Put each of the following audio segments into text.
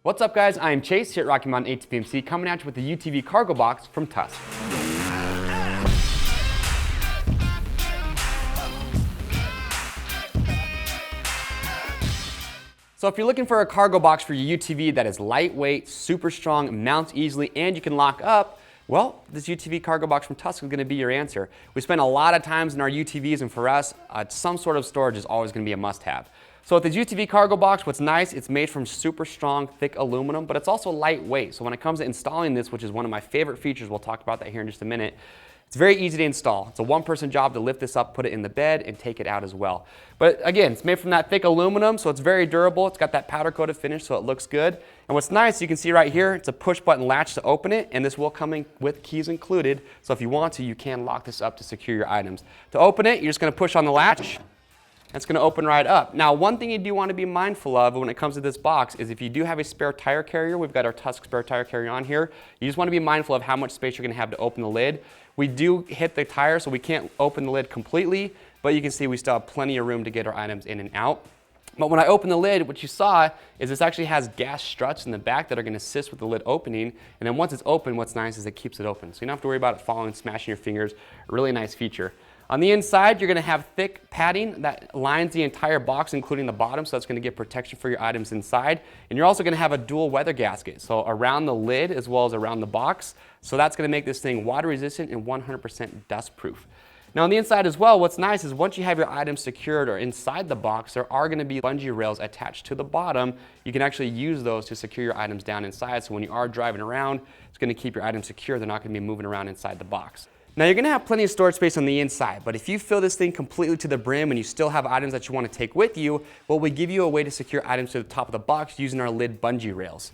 What's up guys, I'm Chase here at Rocky Mountain ATV MC coming at you with the UTV Cargo Box from Tusk. So if you're looking for a cargo box for your UTV that is lightweight, super strong, mounts easily, and you can lock up, well, this UTV Cargo Box from Tusk is going to be your answer. We spend a lot of times in our UTVs, and for us, some sort of storage is always going to be a must-have. So with this UTV Cargo Box, what's nice, it's made from super strong, thick aluminum, but it's also lightweight. So when it comes to installing this, which is one of my favorite features, we'll talk about that here in just a minute, it's very easy to install. It's a one-person job to lift this up, put it in the bed, and take it out as well. But again, it's made from that thick aluminum, so it's very durable. It's got that powder-coated finish, so it looks good. And what's nice, you can see right here, it's a push-button latch to open it, and this will come in with keys included. So if you want to, you can lock this up to secure your items. To open it, you're just going to push on the latch. It's going to open right up. Now, one thing you do want to be mindful of when it comes to this box is if you do have a spare tire carrier, we've got our Tusk spare tire carrier on here, you just want to be mindful of how much space you're going to have to open the lid. We do hit the tire, so we can't open the lid completely, but you can see we still have plenty of room to get our items in and out. But when I open the lid, what you saw is this actually has gas struts in the back that are going to assist with the lid opening. And then once it's open, what's nice is it keeps it open. So you don't have to worry about it falling, smashing your fingers. A really nice feature. On the inside, you're going to have thick padding that lines the entire box, including the bottom, so that's going to give protection for your items inside. And you're also going to have a dual weather gasket, so around the lid as well as around the box. So that's going to make this thing water resistant and 100% dust proof. Now on the inside as well, what's nice is once you have your items secured or inside the box, there are going to be bungee rails attached to the bottom. You can actually use those to secure your items down inside, so when you are driving around, it's going to keep your items secure. They're not going to be moving around inside the box. Now you're going to have plenty of storage space on the inside, but if you fill this thing completely to the brim and you still have items that you want to take with you, well, we give you a way to secure items to the top of the box using our lid bungee rails.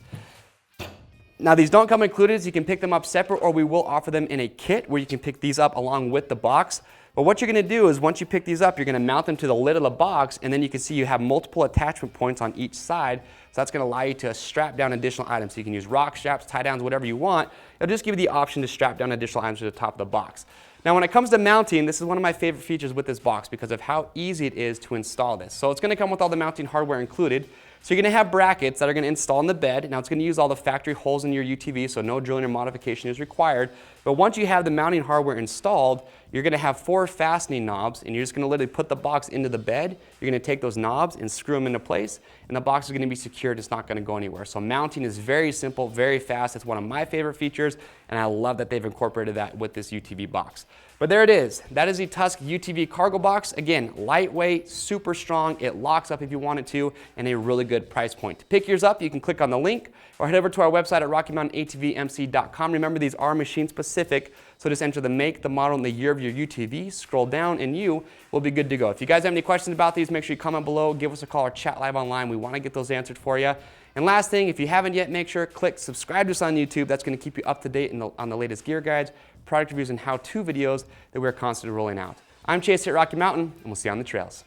Now these don't come included, so you can pick them up separate, or we will offer them in a kit where you can pick these up along with the box. But what you're going to do is once you pick these up, you're going to mount them to the lid of the box, and then you can see you have multiple attachment points on each side. So that's going to allow you to strap down additional items. So you can use rock straps, tie downs, whatever you want. It'll just give you the option to strap down additional items to the top of the box. Now when it comes to mounting, this is one of my favorite features with this box because of how easy it is to install this. So it's going to come with all the mounting hardware included. So you're going to have brackets that are going to install in the bed. Now it's going to use all the factory holes in your UTV, so no drilling or modification is required. But once you have the mounting hardware installed, you're going to have 4 fastening knobs, and you're just going to literally put the box into the bed. You're going to take those knobs and screw them into place, and the box is going to be secured. It's not going to go anywhere. So mounting is very simple, very fast. It's one of my favorite features, and I love that they've incorporated that with this UTV box. But there it is. That is the Tusk UTV Cargo Box. Again, lightweight, super strong. It locks up if you want it to, and a really good price point. To pick yours up, you can click on the link or head over to our website at RockyMountainATVMC.com. Remember, these are machine specific, so just enter the make, the model, and the year of your UTV. Scroll down, and you will be good to go. If you guys have any questions about these, make sure you comment below, give us a call, or chat live online. We want to get those answered for you. And last thing, if you haven't yet, make sure click subscribe to us on YouTube. That's going to keep you up to date on the latest gear guides, product reviews, and how-to videos that we're constantly rolling out. I'm Chase here at Rocky Mountain, and we'll see you on the trails.